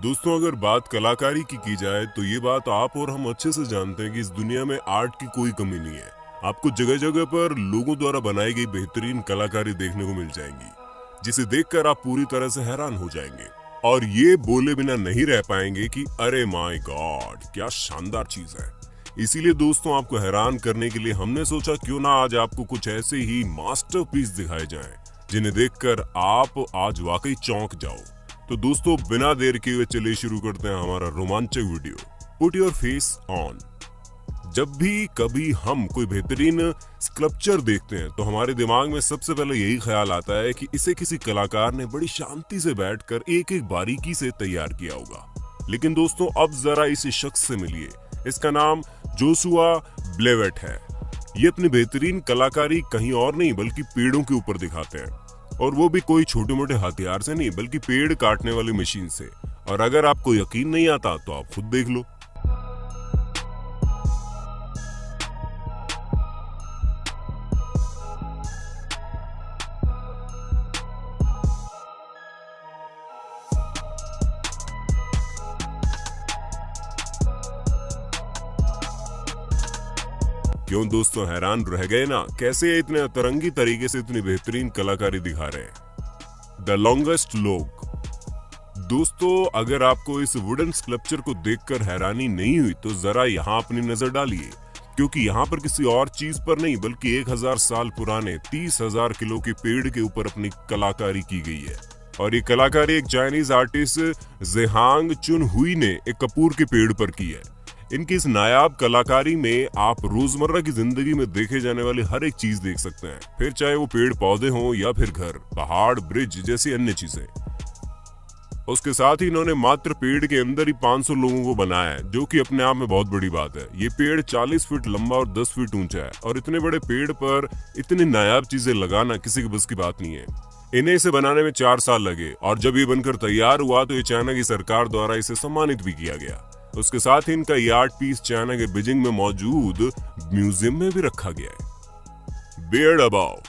दोस्तों, अगर बात कलाकारी की जाए तो ये बात आप और हम अच्छे से जानते हैं कि इस दुनिया में आर्ट की कोई कमी नहीं है। आपको जगह जगह पर लोगों द्वारा बनाई गई बेहतरीन कलाकारी देखने को मिल जाएंगी, जिसे देखकर आप पूरी तरह से हैरान हो जाएंगे और ये बोले बिना नहीं रह पाएंगे कि अरे माय गॉड, क्या शानदार चीज है। इसीलिए दोस्तों, आपको हैरान करने के लिए हमने सोचा क्यों ना आज आपको कुछ ऐसे ही मास्टरपीस दिखाए जाएं, जिन्हें देखकर आप आज वाकई चौंक जाओ। तो दोस्तों, बिना देर किए हुए चलिए शुरू करते हैं हमारा रोमांचक video. Put your face on. जब भी कभी हम कोई बेहतरीन स्कल्पचर देखते हैं तो हमारे दिमाग में सबसे पहले यही ख्याल आता है कि इसे किसी कलाकार ने बड़ी शांति से बैठकर एक एक बारीकी से तैयार किया होगा। लेकिन दोस्तों, अब जरा इस शख्स से मिलिए। इसका नाम जोशुआ ब्लेवेट है। ये अपनी बेहतरीन कलाकारी कहीं और नहीं बल्कि पेड़ों के ऊपर दिखाते हैं, और वो भी कोई छोटे मोटे हथियार से नहीं बल्कि पेड़ काटने वाली मशीन से। और अगर आपको यकीन नहीं आता तो आप खुद देख लो। क्यों दोस्तों, हैरान रह गए ना? कैसे ये इतने अतरंगी तरीके से इतनी बेहतरीन कलाकारी दिखा रहे हैं। The longest log. दोस्तों, अगर आपको इस वुडन स्कल्पचर को देखकर हैरानी नहीं हुई तो जरा यहाँ अपनी नजर डालिए, क्योंकि यहाँ पर किसी और चीज पर नहीं बल्कि 1000 साल पुराने 30,000 किलो के पेड़ के ऊपर अपनी कलाकारी की गई है। और ये कलाकारी एक चाइनीज आर्टिस्ट जेहांग चुनहुई ने एक कपूर के पेड़ पर की है। इनकी इस नायाब कलाकारी में आप रोजमर्रा की जिंदगी में देखे जाने वाली हर एक चीज देख सकते हैं, फिर चाहे वो पेड़ पौधे हों या फिर घर, पहाड़, ब्रिज जैसी अन्य चीजें। उसके साथ ही इन्होंने मात्र पेड़ के अंदर ही 500 लोगों को बनाया है, जो कि अपने आप में बहुत बड़ी बात है। ये पेड़ 40 फीट लंबा और 10 फीट ऊंचा है, और इतने बड़े पेड़ पर इतनी नायाब चीजें लगाना किसी के बस की बात नहीं है। इन्हें इसे बनाने में 4 साल लगे, और जब ये बनकर तैयार हुआ तो ये चाइना की सरकार द्वारा इसे सम्मानित भी किया गया। उसके साथ ही इनका ये आर्ट पीस चाइना के बीजिंग में मौजूद म्यूजियम में भी रखा गया है। Beard above.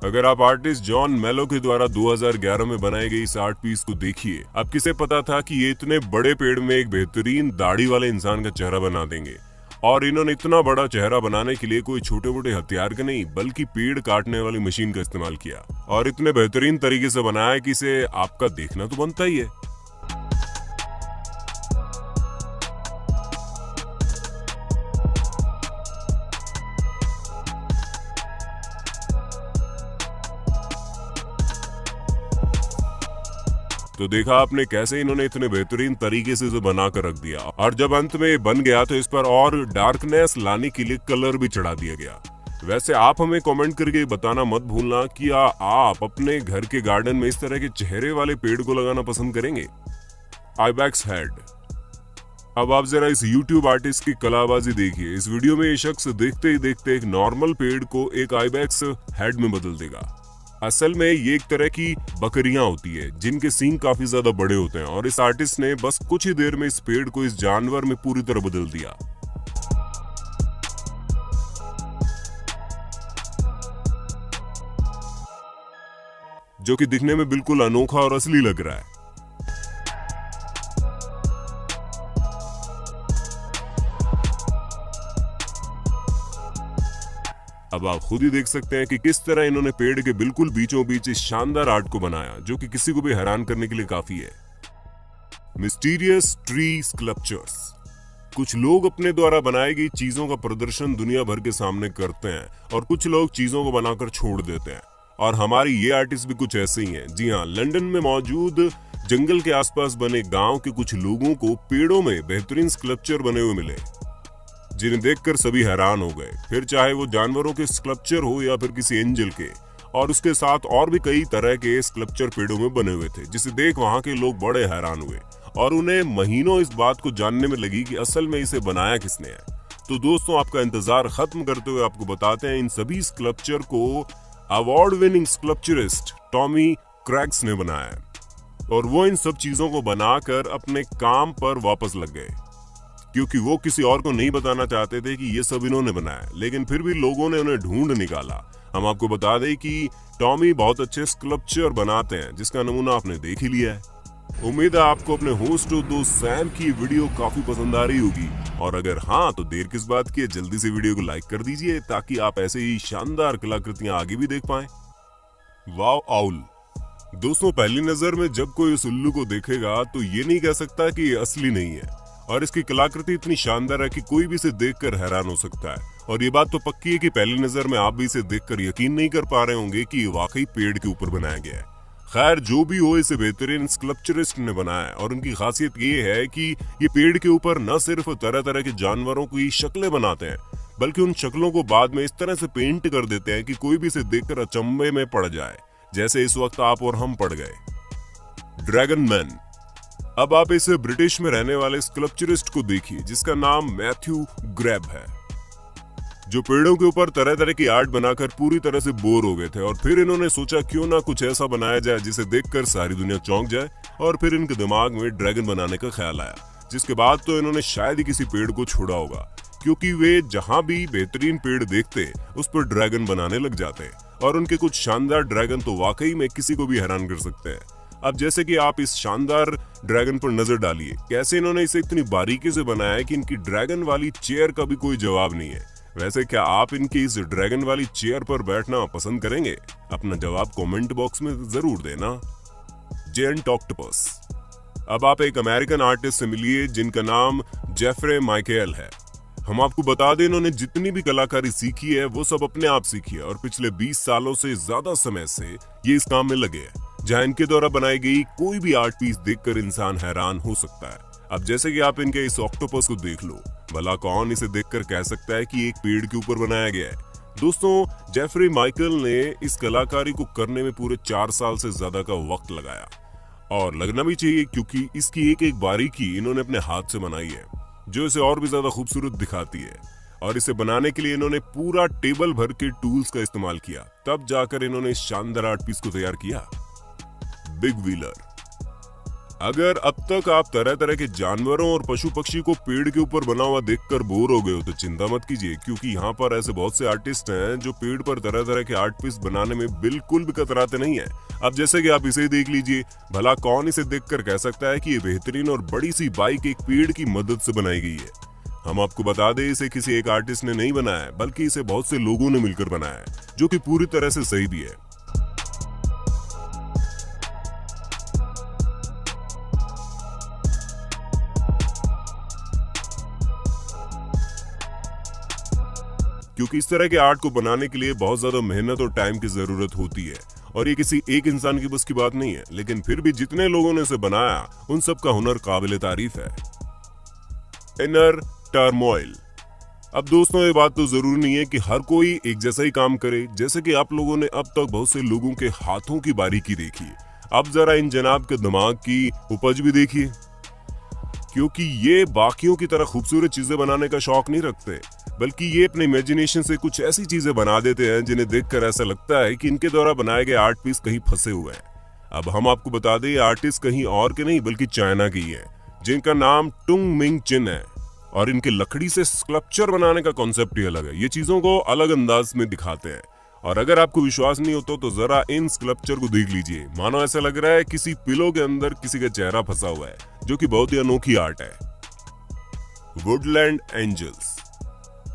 अगर आप आर्टिस्ट जॉन मेलो के द्वारा 2011 में बनाई गई इस आर्ट पीस को देखिए, अब किसे पता था कि ये इतने बड़े पेड़ में एक बेहतरीन दाढ़ी वाले इंसान का चेहरा बना देंगे। और इन्होंने इतना बड़ा चेहरा बनाने के लिए कोई छोटे मोटे हथियार का नहीं बल्कि पेड़ काटने वाली मशीन का इस्तेमाल किया, और इतने बेहतरीन तरीके से बनाया कि इसे आपका देखना तो बनता ही है। तो देखा आपने कैसे इन्होंने इतने बेहतरीन तरीके से इसे बनाकर रख दिया, और जब अंत में बन गया तो इस पर और डार्कनेस लाने के लिए कलर भी चढ़ा दिया गया। वैसे आप हमें कमेंट करके बताना मत भूलना कि आप अपने घर के गार्डन में इस तरह के चेहरे वाले पेड़ को लगाना पसंद करेंगे। Ibex head. अब आप जरा इस YouTube आर्टिस्ट की कलाबाजी देखिए। इस वीडियो में ये शख्स देखते ही देखते एक नॉर्मल पेड़ को एक आइबैक्स हेड में बदल देगा। असल में ये एक तरह की बकरियां होती है जिनके सींग काफी ज्यादा बड़े होते हैं, और इस आर्टिस्ट ने बस कुछ ही देर में इस पेड़ को इस जानवर में पूरी तरह बदल दिया। जो कि दिखने में बिल्कुल अनोखा और असली लग रहा है। अब आप खुद ही देख सकते हैं कि किस तरह इन्होंने पेड़ के बिल्कुल बीचों बीच इस शानदार आर्ट को बनाया, जो कि किसी को भी हैरान करने के लिए काफी है। Mysterious tree sculptures. कुछ लोग अपने द्वारा बनाई गई चीजों का प्रदर्शन दुनिया भर के सामने करते हैं, और कुछ लोग चीजों को बनाकर छोड़ देते हैं, और हमारी ये आर्टिस्ट भी कुछ ऐसे ही हैं। जी हाँ, लंदन में मौजूद जंगल के आसपास बने गांव के कुछ लोगों को पेड़ों में बेहतरीन स्कल्पचर बने हुए मिले, जिन्हें देखकर सभी हैरान हो गए, फिर चाहे वो जानवरों के स्कल्पचर हो या फिर किसी एंजल के। और उसके साथ और भी कई तरह के स्कल्पचर पेड़ों में बने हुए थे, जिसे देख वहां के लोग बड़े हैरान हुए, और उन्हें महीनों इस बात को जानने में लगी कि असल में इसे बनाया किसने है। तो दोस्तों, आपका इंतजार खत्म करते हुए आपको बताते हैं, इन सभी स्कल्पचर को अवार्ड विनिंग स्कल्पचरिस्ट टॉमी क्रैग्स ने बनाया है, और वो इन सब चीजों को बनाकर अपने काम पर वापस लग गए, क्योंकि वो किसी और को नहीं बताना चाहते थे कि ये सब इन्होंने बनाया। लेकिन फिर भी लोगों ने उन्हें ढूंढ निकाला। हम आपको बता दें कि टॉमी बहुत अच्छे स्कल्पचर बनाते हैं, जिसका नमूना आपने देख ही लिया है। उम्मीद है आपको अपने होस्ट और दोस्त सैम की वीडियो काफी पसंद आ रही होगी, और अगर हाँ तो देर किस बात की है, जल्दी से वीडियो को लाइक कर दीजिए ताकि आप ऐसे ही शानदार कलाकृतियां आगे भी देख पाएं। वाव आउल। दोस्तों, पहली नजर में जब कोई इस उल्लू को देखेगा तो ये नहीं कह सकता कि ये असली नहीं है, और इसकी कलाकृति इतनी शानदार है कि कोई भी इसे देखकर हैरान हो सकता है। और ये बात तो पक्की है कि पहली नजर में आप भी इसे देखकर यकीन नहीं कर पा रहे होंगे कि ये वाकई पेड़ के ऊपर बनाया गया है। खैर, जो भी हो, इसे बेहतरीन स्कल्पचरिस्ट ने बनाया है, और उनकी खासियत ये है कि ये पेड़ के ऊपर न सिर्फ तरह तरह के जानवरों की शक्लें बनाते हैं, बल्कि उन शक्लों को बाद में इस तरह से पेंट कर देते हैं कि कोई भी इसे देखकर अचंभे में पड़ जाए, जैसे इस वक्त आप और हम पड़ गए। Dragon man. अब आप इस ब्रिटिश में रहने वाले स्कल्पचरिस्ट को देखिए जिसका नाम मैथ्यू ग्रेब है, जो पेड़ों के ऊपर तरह तरह की आर्ट बनाकर पूरी तरह से बोर हो गए थे, और फिर इन्होंने सोचा क्यों ना कुछ ऐसा बनाया जाए जिसे देखकर सारी दुनिया चौंक जाए, और फिर इनके दिमाग में ड्रैगन बनाने का ख्याल आया, जिसके बाद तो इन्होंने शायद ही किसी पेड़ को छोड़ा होगा, क्योंकि वे जहां भी बेहतरीन पेड़ देखते उस पर ड्रैगन बनाने लग जाते, और उनके कुछ शानदार ड्रैगन तो वाकई में किसी को भी हैरान कर सकते हैं। अब जैसे कि आप इस शानदार ड्रैगन पर नजर डालिए, कैसे इन्होंने इसे इतनी बारीकी से बनाया है कि इनकी ड्रैगन वाली चेयर का भी कोई जवाब नहीं है। वैसे क्या आप इनकी इस ड्रैगन वाली चेयर पर बैठना पसंद करेंगे? अपना जवाब कमेंट बॉक्स में जरूर देना। Giant octopus. अब आप एक अमेरिकन आर्टिस्ट से मिलिए जिनका नाम जेफरे माइकेल है। हम आपको बता दें, इन्होंने जितनी भी कलाकारी सीखी है वो सब अपने आप सीखी है, और पिछले 20 सालों से ज्यादा समय से ये इस काम में लगे हैं, जहां इनके द्वारा बनाई गई कोई भी आर्ट पीस देखकर इंसान हैरान हो सकता है। अब जैसे कि आप इनके इस ऑक्टोपस को देख लो, भला कौन इसे देखकर कह सकता है कि एक पेड़ के ऊपर बनाया गया है? दोस्तों, जेफरी माइकल ने इस कलाकारी को करने में पूरे 4 साल से ज्यादा का वक्त लगाया, और लगना भी चाहिए क्योंकि इसकी एक एक बारीकी इन्होंने अपने हाथ से बनाई है, जो इसे और भी ज्यादा खूबसूरत दिखाती है। और इसे बनाने के लिए इन्होंने पूरा टेबल भर के टूल्स का इस्तेमाल किया, तब जाकर इन्होंने इस शानदार आर्ट पीस को तैयार किया। Big wheeler. अगर अब तक आप तरह तरह के जानवरों और पशु पक्षी को पेड़ के ऊपर बना हुआ देखकर बोर हो गए हो तो चिंता मत कीजिए, क्योंकि यहाँ पर ऐसे बहुत से आर्टिस्ट हैं जो पेड़ पर तरह तरह के आर्ट पीस बनाने में बिल्कुल भी कतराते नहीं है। अब जैसे कि आप इसे देख लीजिए, भला कौन इसे देखकर कह सकता है कि ये बेहतरीन और बड़ी सी बाइक एक पेड़ की मदद से बनाई गई है? हम आपको बता दें, इसे किसी एक आर्टिस्ट ने नहीं बनाया है, बल्कि इसे बहुत से लोगों ने मिलकर बनाया है, जो कि पूरी तरह से सही भी है। क्योंकि इस तरह के आर्ट को बनाने के लिए बहुत ज्यादा मेहनत और टाइम की जरूरत होती है, और ये किसी एक इंसान की बस की बात नहीं है, लेकिन फिर भी जितने लोगों ने इसे बनाया उन सब का हुनर काबिल तारीफ है। Inner turmoil. अब दोस्तों, ये बात तो जरूरी नहीं है कि हर कोई एक जैसा ही काम करे। जैसे कि आप लोगों ने अब तक बहुत से लोगों के हाथों की बारीकी देखी, अब जरा इन जनाब के दिमाग की उपज भी देखिए, क्योंकि ये बाकियों की तरह खूबसूरत चीजें बनाने का शौक नहीं रखते, बल्कि ये अपने इमेजिनेशन से कुछ ऐसी चीजें बना देते हैं जिन्हें देखकर ऐसा लगता है कि इनके द्वारा बनाए गए आर्ट पीस कहीं फंसे हुए हैं। अब हम आपको बता दें, ये आर्टिस्ट कहीं और के नहीं बल्कि चाइना की है, जिनका नाम टुंग मिंग चिन है, और इनके लकड़ी से स्कल्पचर बनाने का कॉन्सेप्ट ही अलग है। ये चीजों को अलग अंदाज में दिखाते हैं, और अगर आपको विश्वास नहीं होता तो जरा इन स्कल्पचर को देख लीजिए, मानो ऐसा लग रहा है किसी पिलो के अंदर किसी का चेहरा फंसा हुआ है, जो कि बहुत ही अनोखी आर्ट है। Woodland angels.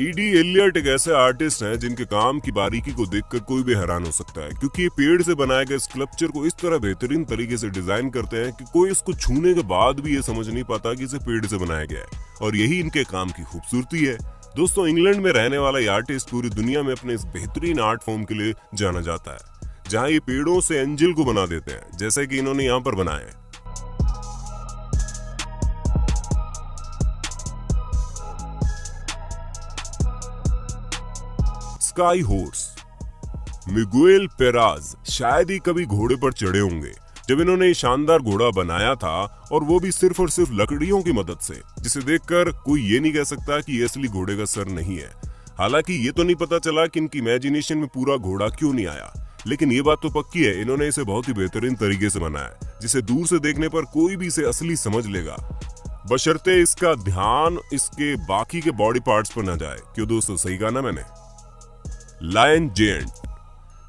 ईडी एलियट एक ऐसे आर्टिस्ट हैं जिनके काम की बारीकी को देखकर कोई भी हैरान हो सकता है, क्योंकि ये पेड़ से बनाए गए स्कल्पचर को इस तरह बेहतरीन तरीके से डिजाइन करते हैं कि कोई इसको छूने के बाद भी ये समझ नहीं पाता कि इसे पेड़ से बनाया गया है, और यही इनके काम की खूबसूरती है। दोस्तों, इंग्लैंड में रहने वाला ये आर्टिस्ट पूरी दुनिया में अपने इस बेहतरीन आर्ट फॉर्म के लिए जाना जाता है, जहां ये पेड़ों से एंजल को बना देते हैं, जैसे कि इन्होंने यहाँ पर बनाया है। Sky horse. मिगुएल पेराज शायद ही कभी घोड़े पर चढ़े होंगे जब इन्होंने शानदार घोड़ा बनाया था, और वो भी सिर्फ और सिर्फ लकड़ियों की मदद से, जिसे देखकर कोई ये नहीं कह सकता कि ये असली घोड़े का सर नहीं है। हालांकि ये तो नहीं पता चला कि इनकी इमेजिनेशन में पूरा घोड़ा क्यों नहीं आया, लेकिन ये बात तो पक्की है, इन्होंने इसे बहुत ही बेहतरीन तरीके से बनाया, जिसे दूर से देखने पर कोई भी इसे असली समझ लेगा, बशर्ते इसका ध्यान इसके बाकी के बॉडी पार्ट्स पर न जाए। क्यों दोस्तों, सही कहा ना मैंने? Lion giant.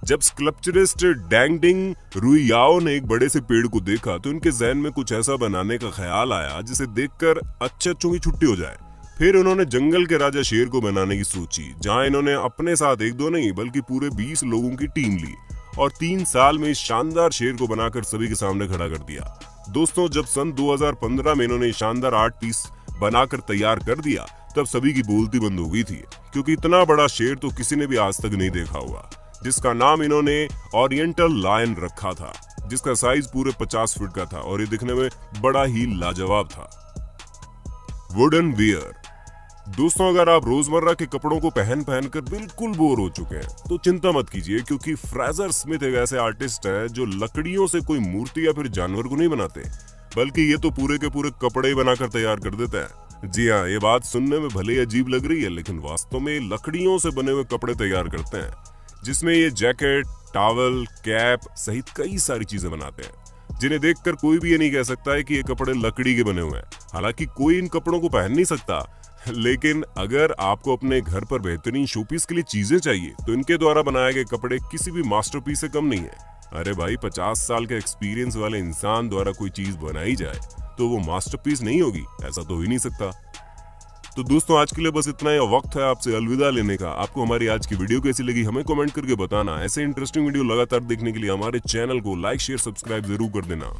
जब स्कल्पचरिस्ट डैंगडिंग रुइयाओ ने एक बड़े से पेड़ को देखा तो इनके जहन में कुछ ऐसा बनाने का ख्याल आया जिसे देखकर अच्छों की छुट्टी हो जाए। फिर उन्होंने जंगल के राजा शेर को बनाने की सोची, जहां इन्होंने अपने साथ एक दो नहीं बल्कि पूरे 20 लोगों की टीम ली और 3 साल में इस शानदार शेर को बनाकर सभी के सामने खड़ा कर दिया। दोस्तों, जब सन 2015 में इन्होंने शानदार आर्ट पीस बनाकर तैयार कर दिया तब सभी की बोलती बंद हो गई थी, क्योंकि इतना बड़ा शेर तो किसी ने भी आज तक नहीं देखा हुआ, जिसका नाम इन्होंने ओरिएंटल लायन रखा था, जिसका साइज पूरे 50 फीट का था और ये दिखने में बड़ा ही लाजवाब था। Wooden wear. दोस्तों, अगर आप रोजमर्रा के कपड़ों को पहन कर बिल्कुल बोर हो चुके हैं तो चिंता मत कीजिए, क्योंकि फ्रेजर स्मिथ एक ऐसे आर्टिस्ट है जो लकड़ियों से कोई मूर्ति या फिर जानवर को नहीं बनाते, बल्कि ये तो पूरे के पूरे कपड़े ही बनाकर तैयार कर देते हैं। जी हाँ, ये बात सुनने में भले अजीब लग रही है, लेकिन वास्तव में लकड़ियों से बने हुए कपड़े तैयार करते हैं, जिसमें ये जैकेट, टॉवल, कैप सहित कई सारी चीजें बनाते हैं, जिन्हें देखकर कोई भी ये नहीं कह सकता है कि ये कपड़े लकड़ी के बने हुए हैं। हालांकि कोई इन कपड़ों को पहन नहीं सकता, लेकिन अगर आपको अपने घर पर बेहतरीन शोपीस के लिए चीजें चाहिए तो इनके द्वारा बनाए गए कपड़े किसी भी मास्टरपीस से कम नहीं है। अरे भाई, 50 साल के एक्सपीरियंस वाले इंसान द्वारा कोई चीज बनाई जाए तो वो मास्टरपीस नहीं होगी, ऐसा तो हो ही नहीं सकता। तो दोस्तों, आज के लिए बस इतना ही। वक्त है आपसे अलविदा लेने का। आपको हमारी आज की वीडियो कैसी लगी हमें कमेंट करके बताना। ऐसे इंटरेस्टिंग वीडियो लगातार देखने के लिए हमारे चैनल को लाइक, शेयर, सब्सक्राइब जरूर कर देना।